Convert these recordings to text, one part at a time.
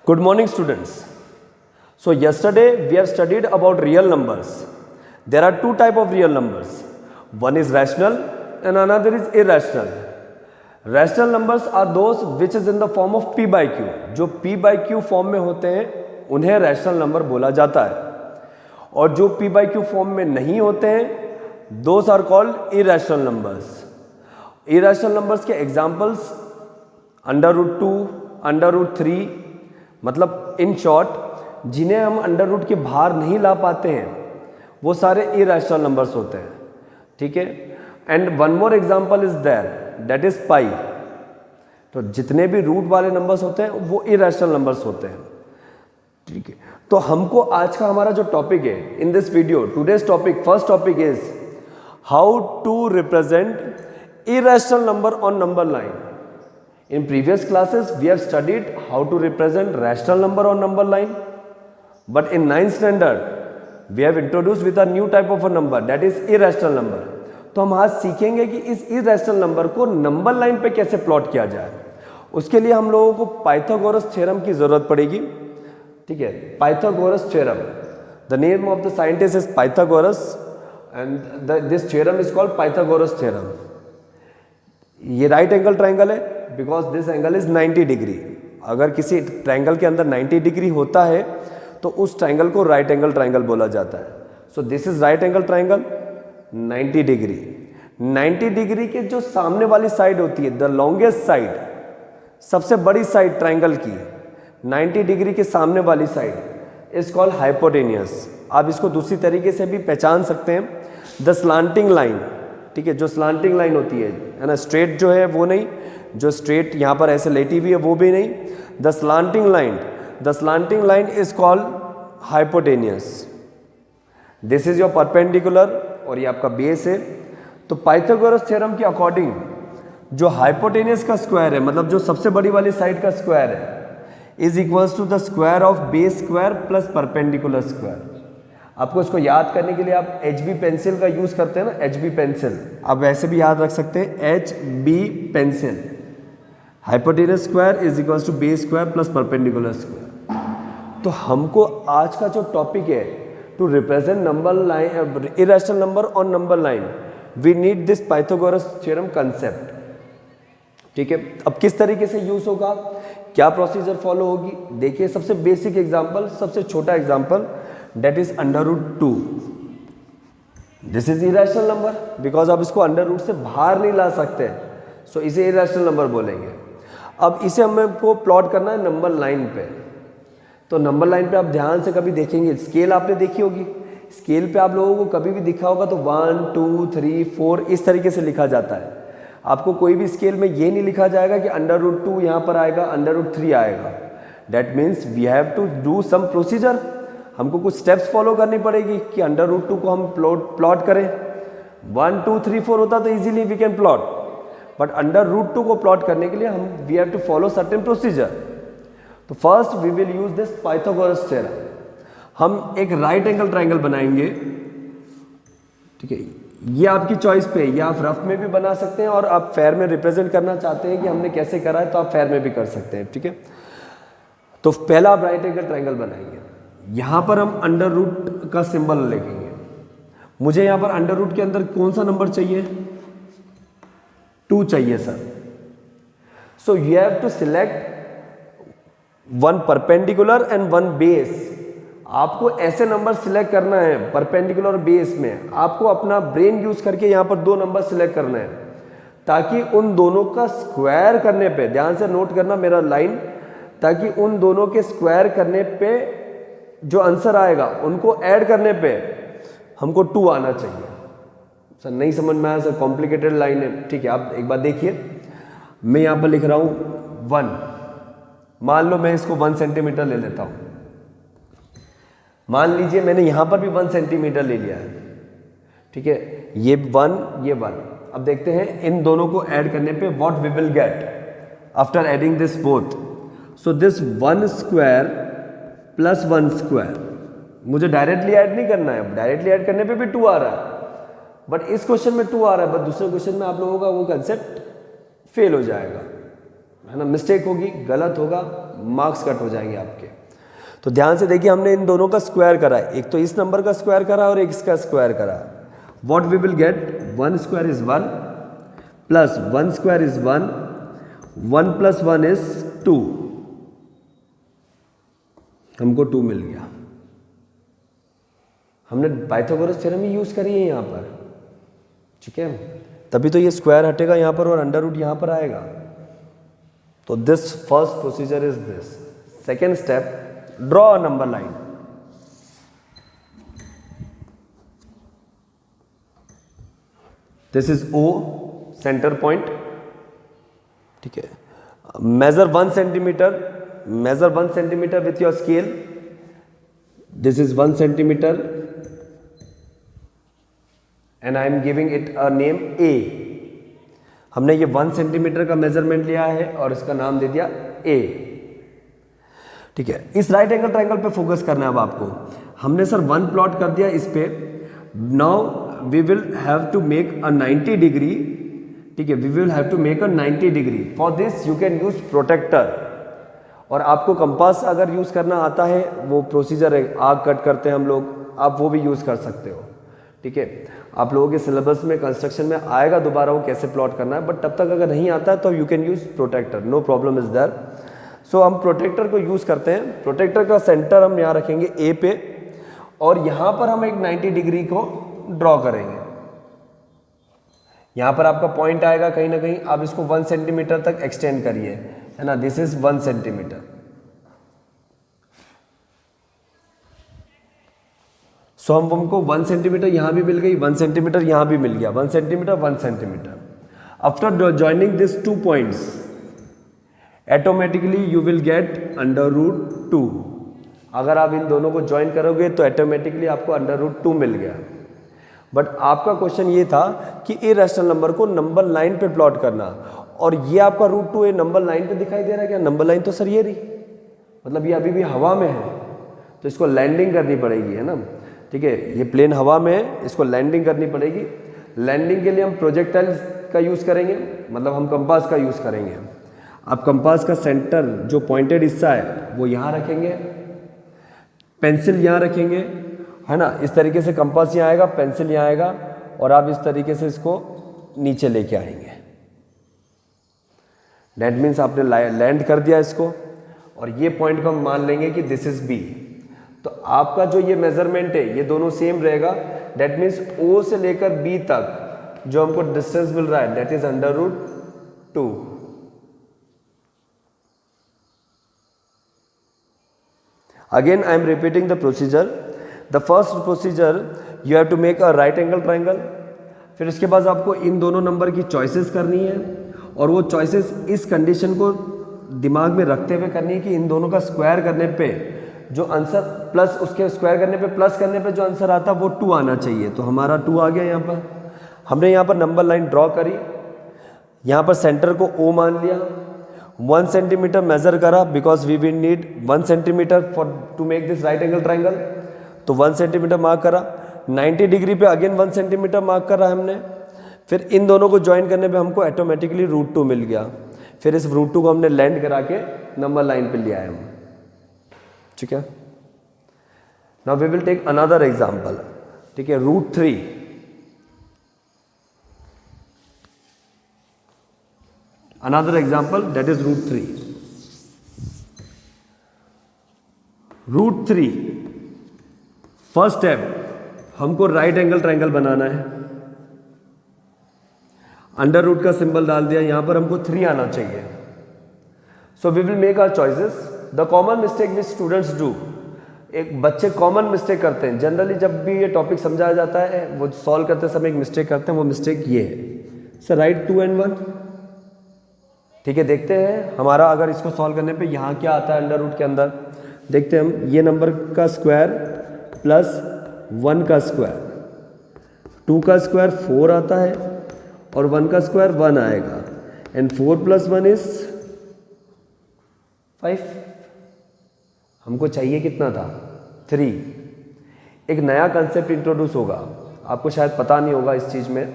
Good morning, students. So yesterday we have studied about real numbers. There are two type of real numbers. One is rational and another is irrational. Rational numbers are those which is in the form of p by q. जो p by q form में होते हैं उन्हें rational number बोला जाता है, और जो p by q फॉर्म में नहीं होते हैं those are called irrational numbers. Irrational numbers के एग्जाम्पल्स √2, √3, मतलब इन शॉर्ट जिन्हें हम अंडर रूट के बाहर नहीं ला पाते हैं वो सारे इरेशनल नंबर्स होते हैं, ठीक है. And one more example is there, that is pi. तो जितने भी रूट वाले नंबर्स होते हैं वो इरेशनल नंबर्स होते हैं, ठीक है. तो हमको आज का हमारा जो टॉपिक है in this video, today's topic, first topic is how to represent irrational number on number line. In previous classes, we have studied how to represent rational number on number line. But in 9th standard, we have introduced with a new type of a number, that is irrational number. तो हम आज सीखेंगे कि इस irrational number को number line पे कैसे plot किया जाए. उसके लिए हम लोगों को पाइथागोरस थ्योरम की जरूरत पड़ेगी, ठीक है. Pythagoras theorem, the name of the scientist is Pythagoras and this theorem is called Pythagoras theorem. ये राइट एंगल ट्राइंगल है because this angle is 90 degree. अगर किसी ट्राइंगल के अंदर 90 डिग्री होता है तो उस ट्राइंगल को राइट एंगल ट्राइंगल बोला जाता है. So this is right angle triangle 90 degree. 90 degree के जो सामने वाली साइड होती है, द लॉन्गेस्ट साइड, सबसे बड़ी साइड ट्राइंगल की 90 डिग्री के सामने वाली साइड इज कॉल्ड हाइपोटेनियस. आप इसको दूसरी तरीके से भी पहचान सकते हैं, द स्लांटिंग लाइन, ठीक है. जो स्लांटिंग लाइन होती है ना, स्ट्रेट जो है वो नहीं, जो स्ट्रेट यहाँ पर ऐसे लेटी हुई है वो भी नहीं. The slanting line is called hypotenuse. This is your perpendicular और ये आपका बेस है. तो पाइथागोरस थ्योरम के अकॉर्डिंग जो हाइपोटेनियस का स्क्वायर है, मतलब जो सबसे बड़ी वाली साइड का स्क्वायर है, is equals to the square of base square plus perpendicular square. आपको इसको याद करने के लिए आप HB पेंसिल का यूज करते हैं ना, HB पेंसिल, आप वैसे भी याद रख सकते हैं HB pencil. Hypotenuse square is equals to base square plus perpendicular square. तो हमको आज का जो टॉपिक है, to represent number line, irrational number on number line, we need this Pythagoras theorem concept, ठीक है. अब किस तरीके से यूज होगा, क्या प्रोसीजर फॉलो होगी, देखिए. सबसे बेसिक एग्जांपल, सबसे छोटा example, that is √2. This is irrational number because आप इसको अंडर रूट से बाहर नहीं ला सकते, सो इसे इरेशनल नंबर बोलेंगे. अब इसे हमको प्लॉट करना है नंबर लाइन पे. तो नंबर लाइन पे आप ध्यान से कभी देखेंगे, स्केल आपने देखी होगी, स्केल पे आप लोगों को कभी भी दिखा होगा तो 1 2 3 4 इस तरीके से लिखा जाता है. आपको कोई भी स्केल में ये नहीं लिखा जाएगा कि √2 यहाँ पर आएगा, √3 आएगा. That means we have to do some procedure. हमको कुछ स्टेप्स फॉलो करनी पड़ेगी कि √2 को हम प्लॉट करें. 1 2 3 4 होता तो easily we can plot, but √2 को प्लॉट करने के लिए हम we have to follow certain procedure. तो first we will use this Pythagoras theorem. हम एक राइट एंगल ट्राइंगल बनाएंगे, ठीक है. ये आपकी चॉइस पे, ये आप रफ में भी बना सकते हैं और आप फेयर में रिप्रेजेंट करना चाहते हैं कि हमने कैसे करा है तो आप फेयर में भी कर सकते हैं, ठीक है. तो पहला आप राइट एंगल ट्राइंगल बनाएंगे. यहां पर हम अंडर रूट का सिंबल लिखेंगे. मुझे यहां पर अंडर रूट के अंदर कौन सा नंबर चाहिए, 2 चाहिए sir. So you have to select 1 perpendicular and 1 base. आपको ऐसे नंबर सिलेक्ट करना है परपेंडिकुलर और बेस में. आपको अपना ब्रेन यूज करके यहां पर 2 नंबर सिलेक्ट करना है, ताकि उन दोनों का स्क्वायर करने पे, ध्यान से नोट करना मेरा लाइन, ताकि उन दोनों के स्क्वायर करने पे जो आंसर आएगा उनको ऐड करने पे हमको 2 आना चाहिए. सर नहीं समझ में आया सर, कॉम्प्लिकेटेड लाइन है, ठीक है. आप एक बार देखिए, मैं यहां पर लिख रहा हूं 1. मान लो मैं इसको 1 सेंटीमीटर ले लेता हूं. मान लीजिए मैंने यहां पर भी 1 सेंटीमीटर ले लिया है, ठीक है. ये 1, ये 1. अब देखते हैं इन दोनों को ऐड करने पे what we will get after adding this both. So this 1 square plus 1 square, मुझे डायरेक्टली ऐड नहीं करना है. डायरेक्टली ऐड करने पे भी 2 आ रहा है, बट इस क्वेश्चन में 2 आ रहा है, बट दूसरे क्वेश्चन में आप लोगों का वो कंसेप्ट फेल हो जाएगा, है ना, मिस्टेक होगी, गलत होगा. मार्क्स कट हो जाएंगे आपके। तो ध्यान से देखिए, हमने इन दोनों का स्क्वायर करा है, एक तो इस नंबर का स्क्वायर करा और एक इसका स्क्वायर करा। What we will get, 1 square is 1 plus 1 square is 1, 1 plus 1 is 2, हमको 2 मिल गया। हमने पाइथागोरस थ्योरम ही यूज करी है यहाँ पर, ठीक है, तभी तो ये स्क्वायर हटेगा यहाँ पर और अंडर रूट यहाँ पर आएगा। तो this first procedure is this. Second step, draw a number line. This is O, center point, ठीक है। Measure 1 centimeter, measure 1 centimeter with your scale. This is 1 centimeter and I am giving it a name A. हमने ये 1 centimetre का measurement लिया है और इसका नाम दे दिया A, ठीक है। इस राइट एंगल ट्रायंगल पे फोकस करना है अब आपको। हमने सर 1 प्लॉट कर दिया इस पे। Now we will have to make a 90 degree, ठीक है, we will have to make a 90 degree. For this you can use protractor, और आपको कंपास अगर यूज़ करना आता है, वो प्रोसीजर है, आग कट करते हैं हम लोग, आप वो भी यूज़ कर सकते हो, ठीक है। आप लोगों के सिलेबस में कंस्ट्रक्शन में आएगा दोबारा वो कैसे प्लॉट करना है, बट तब तक अगर नहीं आता है तो you can use protractor, no problem is there. So हम प्रोटेक्टर को यूज़ करते हैं। प्रोटेक्टर का सेंटर हम यहाँ रखेंगे ए पे, और यहाँ पर हम एक 90 डिग्री को ड्रॉ करेंगे। यहाँ पर आपका पॉइंट आएगा कहीं ना कहीं, आप इसको 1 सेंटीमीटर तक एक्सटेंड करिए, है ना। This is 1 centimetre. सो हमको 1 सेंटीमीटर यहां भी मिल गई, 1 सेंटीमीटर यहां भी मिल गया, 1 centimetre 1 centimetre. After joining this 2 points, automatically you will get √2। अगर आप इन दोनों को ज्वाइन करोगे तो ऑटोमेटिकली आपको √2 मिल गया। बट आपका क्वेश्चन ये था कि इरेशनल नंबर को नंबर लाइन पे प्लॉट करना, और ये आपका √2 नंबर लाइन पे दिखाई दे रहा है क्या? नंबर लाइन तो सर ये रही, मतलब ये अभी भी हवा में है, तो इसको लैंडिंग करनी पड़ेगी, है ना, ठीक है। ये प्लेन हवा में है, इसको लैंडिंग करनी पड़ेगी। लैंडिंग के लिए हम प्रोजेक्टाइल का यूज़ करेंगे, मतलब हम कंपास का यूज़ करेंगे। आप कंपास का सेंटर जो पॉइंटेड हिस्सा है वो यहाँ रखेंगे, पेंसिल यहाँ रखेंगे, है ना। इस तरीके से कंपास यहाँ आएगा, पेंसिल यहाँ आएगा, और आप इस तरीके से इसको नीचे लेके आएंगे। डेट मीन्स आपने लैंड कर दिया इसको, और ये पॉइंट को हम मान लेंगे कि दिस इज बी। तो आपका जो ये मेजरमेंट है ये दोनों सेम रहेगा। डेट मीन्स ओ से लेकर बी तक जो हमको डिस्टेंस मिल रहा है, that is √2। Again I am repeating the procedure. The first procedure, you have to make a right angle triangle. फिर इसके बाद आपको इन दोनों नंबर की चॉइसेस करनी है, और वो चॉइसेस इस कंडीशन को दिमाग में रखते हुए करनी है कि इन दोनों का स्क्वायर करने पे जो आंसर प्लस, उसके स्क्वायर करने पे प्लस करने पे जो आंसर आता है वो 2 आना चाहिए। तो हमारा 2 आ गया। यहाँ पर हमने यहाँ पर नंबर लाइन ड्रॉ करी, यहाँ पर सेंटर को O मान लिया, 1 सेंटीमीटर मेजर करा, because we will need 1 centimeter for to make this right angle triangle. तो 1 सेंटीमीटर मार्क करा, 90 डिग्री पे अगेन 1 सेंटीमीटर मार्क करा हमने। फिर इन दोनों को ज्वाइन करने पे हमको ऑटोमेटिकली √2 मिल गया। फिर इस √2 को हमने लैंड करा के नंबर लाइन पे लिया है हम, ठीक है। Now we will take another example, ठीक है, √3। Another example that is √3। √3 first step, हमको राइट एंगल ट्राइंगल बनाना है। अंडर रूट का सिंबल डाल दिया, यहां पर हमको 3 आना चाहिए। So we will make our choices. The common mistake which students do, एक बच्चे कॉमन मिस्टेक करते हैं जनरली, जब भी ये टॉपिक समझाया जाता है वो सॉल्व करते समय एक मिस्टेक करते हैं। वो मिस्टेक ये है, सर राइट 2 and 1, ठीक है। देखते हैं हमारा अगर इसको सॉल्व करने पे यहाँ क्या आता है अंडर रूट के अंदर। देखते हैं हम, ये नंबर का स्क्वायर प्लस 1 का स्क्वायर, 2 का स्क्वायर 4 आता है, और 1 का स्क्वायर 1 आएगा, एंड 4 + 1 इज 5। हमको चाहिए कितना था? 3। एक नया कंसेप्ट इंट्रोड्यूस होगा, आपको शायद पता नहीं होगा इस चीज़ में,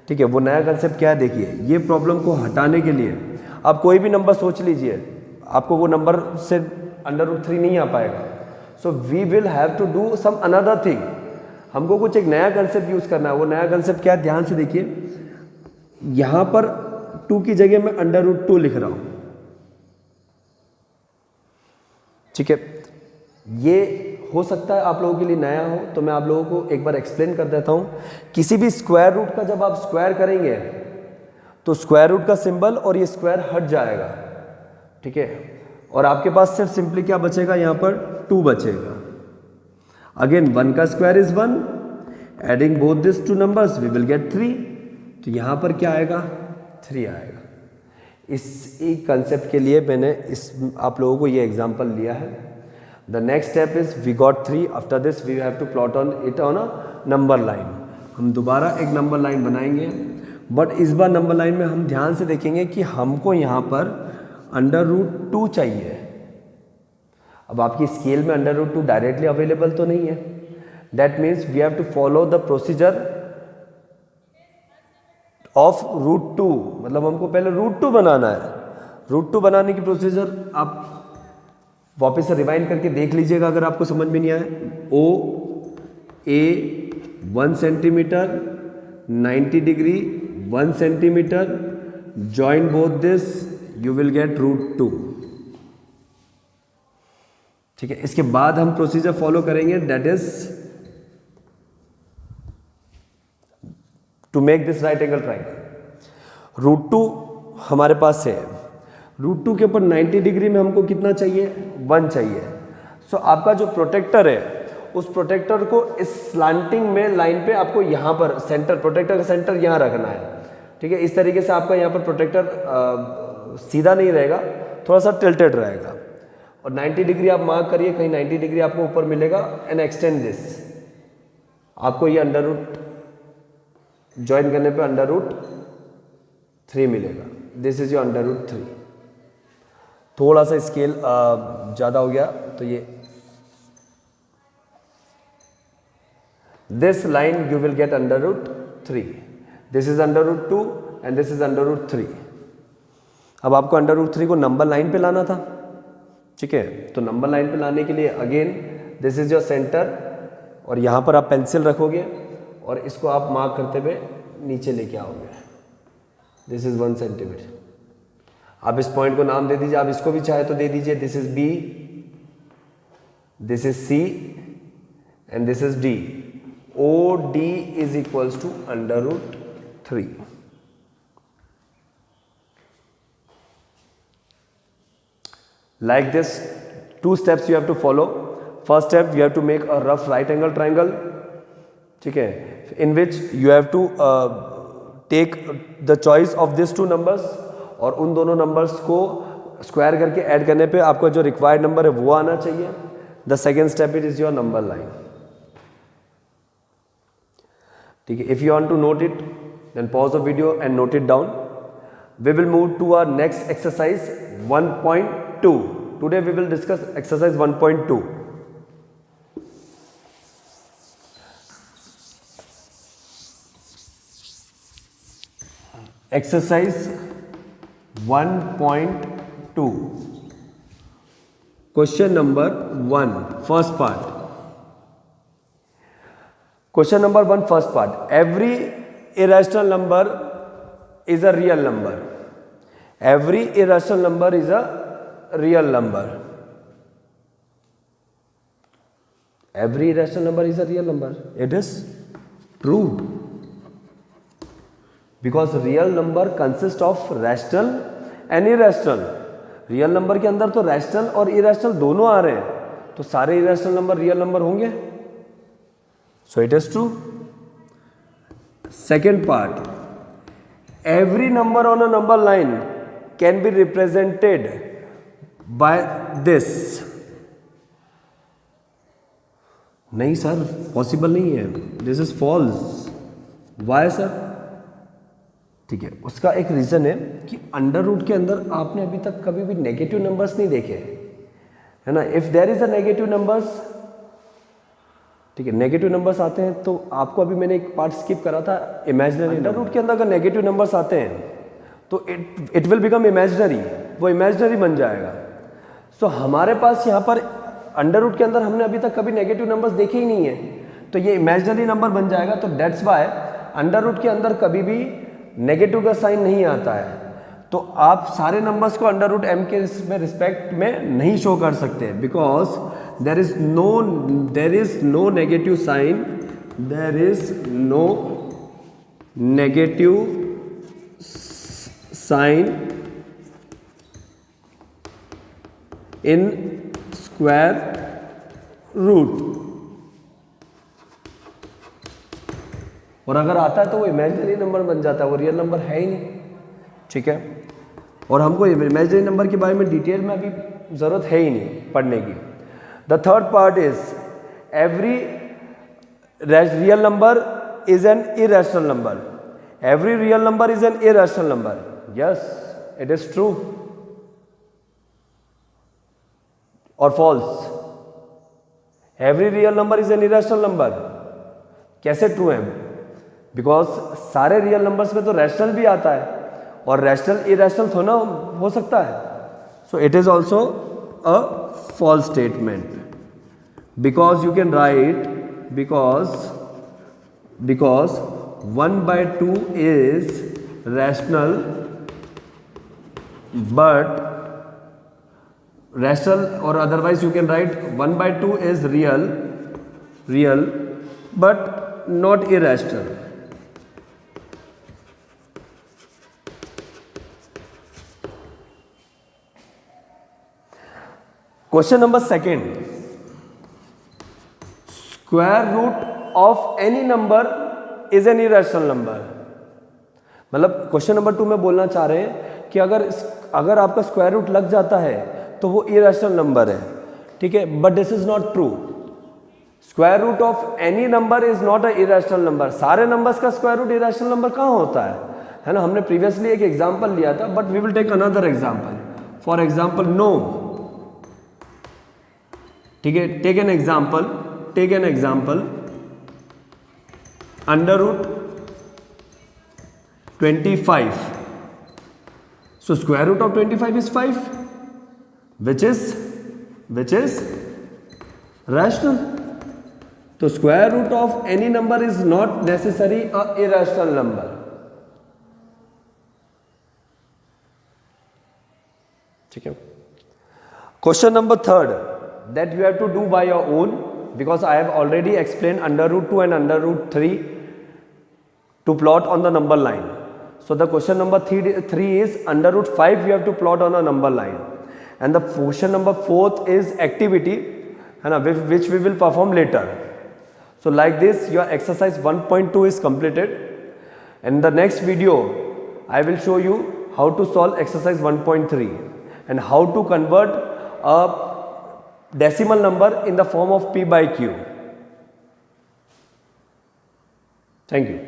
ठीक है। वो नया कंसेप्ट क्या है, देखिए। ये प्रॉब्लम को हटाने के लिए आप कोई भी नंबर सोच लीजिए, आपको वो नंबर से √3 नहीं आ पाएगा। So we will have to do some another thing, हमको कुछ एक नया कंसेप्ट यूज करना है। वो नया कंसेप्ट क्या है, ध्यान से देखिए, यहां पर 2 की जगह मैं √2 लिख रहा हूं, ठीक है। ये हो सकता है आप लोगों के लिए नया हो, तो मैं आप लोगों को एक बार एक्सप्लेन कर देता हूं। किसी भी स्क्वायर रूट का जब आप स्क्वायर करेंगे तो स्क्वायर रूट का सिंबल और ये स्क्वायर हट जाएगा, ठीक है, और आपके पास सिर्फ सिंपली क्या बचेगा, यहां पर 2 बचेगा। अगेन 1 का square is 1, adding both this 2 numbers we will get 3, तो यहां पर क्या आएगा, 3 आएगा। इस एक कंसेप्ट के लिए मैंने आप लोगों को ये एग्जांपल लिया है। The next step is we got 3, after this we have to plot on it on a number line. हम दोबारा एक नंबर लाइन बनाएंगे, बट इस बार नंबर लाइन में हम ध्यान से देखेंगे कि हमको यहाँ पर √2 चाहिए। अब आपकी स्केल में √2 डायरेक्टली अवेलेबल तो नहीं है, that means we have to follow the procedure of √2, मतलब हमको पहले √2 बनाना है। √2 बनाने की प्रोसीजर आप वापस से रिवाइंड करके देख लीजिएगा अगर आपको समझ में नहीं आया। OA 1 centimetre, 90 degree 1 centimetre, join both this you will get √2, ठीक है। इसके बाद हम प्रोसीजर फॉलो करेंगे, that is to make this right angle triangle. √2 हमारे पास है, √2 के ऊपर 90 डिग्री में हमको कितना चाहिए, 1 चाहिए। सो आपका जो प्रोटेक्टर है उस प्रोटेक्टर को इस स्लांटिंग में लाइन पे आपको यहाँ पर सेंटर, प्रोटेक्टर का सेंटर यहाँ रखना है, ठीक है। इस तरीके से आपका यहाँ पर प्रोटेक्टर सीधा नहीं रहेगा, थोड़ा सा टिल्टेड रहेगा, और 90 डिग्री आप मार्क करिए, कहीं 90 डिग्री आपको ऊपर मिलेगा, एंड एक्सटेंड दिस, आपको ये √, ज्वाइन करने पे √3 मिलेगा। This is your √3। थोड़ा सा स्केल ज़्यादा हो गया तो ये this line you will get √3, this is √2 and this is √3। अब आपको √3 को नंबर लाइन पे लाना था, ठीक है। तो नंबर लाइन पे लाने के लिए again this is your centre, और यहाँ पर आप पेंसिल रखोगे और इसको आप मार्क करते हुए नीचे लेके आओगे। This is 1 centimetre. आप इस पॉइंट को नाम दे दीजिए, आप इसको भी चाहे तो दे दीजिए। This is B, this is C and this is D। OD is equals to √3। Like this, 2 steps you have to follow. First step, you have to make a rough right angle triangle, ठीक है, in which you have to take the choice of these 2 numbers, और उन दोनों numbers को square करके add करने पे आपका जो रिक्वायर्ड नंबर है वो आना चाहिए। The second step it is your number line, ठीक है। If you want to note it then pause the video and note it down. We will move to our next exercise 1.2। Today we will discuss exercise 1.2। Exercise 1.2, question number 1, first part. Question number 1, first part. Every irrational number is a real number. Every irrational number is a real number. Every irrational number is a real number. It is true, because real number consist of rational and irrational. Real number के अंदर तो rational और irrational दोनों आ रहे हैं, तो सारे irrational number real number होंगे। So it is true. Second part, every number on a number line can be represented by this. नहीं सर, पॉसिबल नहीं है, this is false. Why sir? ठीक है, उसका एक रीज़न है कि अंडर रूट के अंदर आपने अभी तक कभी भी नेगेटिव नंबर्स नहीं देखे, है ना। If there is a negative numbers, ठीक है, नेगेटिव नंबर्स आते हैं तो आपको अभी मैंने एक पार्ट स्किप करा था, इमेजिनरी। अंडर रूट के अंदर अगर नेगेटिव नंबर्स आते हैं तो इट विल बिकम इमेजिनरी, वो इमेजिनरी बन जाएगा। सो हमारे पास यहाँ पर अंडर रूट के अंदर हमने अभी तक कभी नेगेटिव नंबर्स देखे ही नहीं है, तो ये इमेजिनरी नंबर बन जाएगा। तो डेट्स वाई अंडर रूट के अंदर कभी भी नेगेटिव का साइन नहीं आता है। तो आप सारे नंबर्स को अंडर रूट m के में रिस्पेक्ट में नहीं शो कर सकते, because there is no negative sign, there is no negative sign in square root. और अगर आता है तो वो इमेजिनरी नंबर बन जाता है, वो रियल नंबर है ही नहीं, ठीक है। और हमको इमेजिनरी नंबर के बारे में डिटेल में अभी ज़रूरत है ही नहीं पढ़ने की। The third part is every real number is an irrational number. Every real number is an irrational number. Yes, it is true और false. Every real number is an irrational number. कैसे true है? Because सारे real numbers में तो rational भी आता है, और रैशनल इरेशनल थोड़ा हो सकता है। So it is also a false statement, because you can write because 1/2 is rational, but rational, और otherwise you can write 1/2 is real but not irrational. Question number second, square root of any number is an irrational number. मतलब question number 2 में बोलना चाह रहे हैं कि अगर आपका स्क्वायर रूट लग जाता है तो वो इरेशनल नंबर है, ठीक है। But this is not true. Square root of any number is not a irrational number. सारे नंबर्स का स्क्वायर रूट इरेशनल नंबर कहाँ होता है ना। हमने प्रीवियसली एक एग्जांपल लिया था, but we will take another example. For example no, ठीक है। Take an example under root 25। So square root of 25 is 5, which is rational. तो square root of any number is not necessary a irrational number, ठीक है। Question number third, that you have to do by your own, because I have already explained under root 2 and under root 3 to plot on the number line. So the question number 3 is under root 5 you have to plot on a number line, and the question number 4 is activity, which we will perform later. So like this your exercise 1.2 is completed. In the next video I will show you how to solve exercise 1.3 and how to convert a decimal number in the form of p by q. Thank you.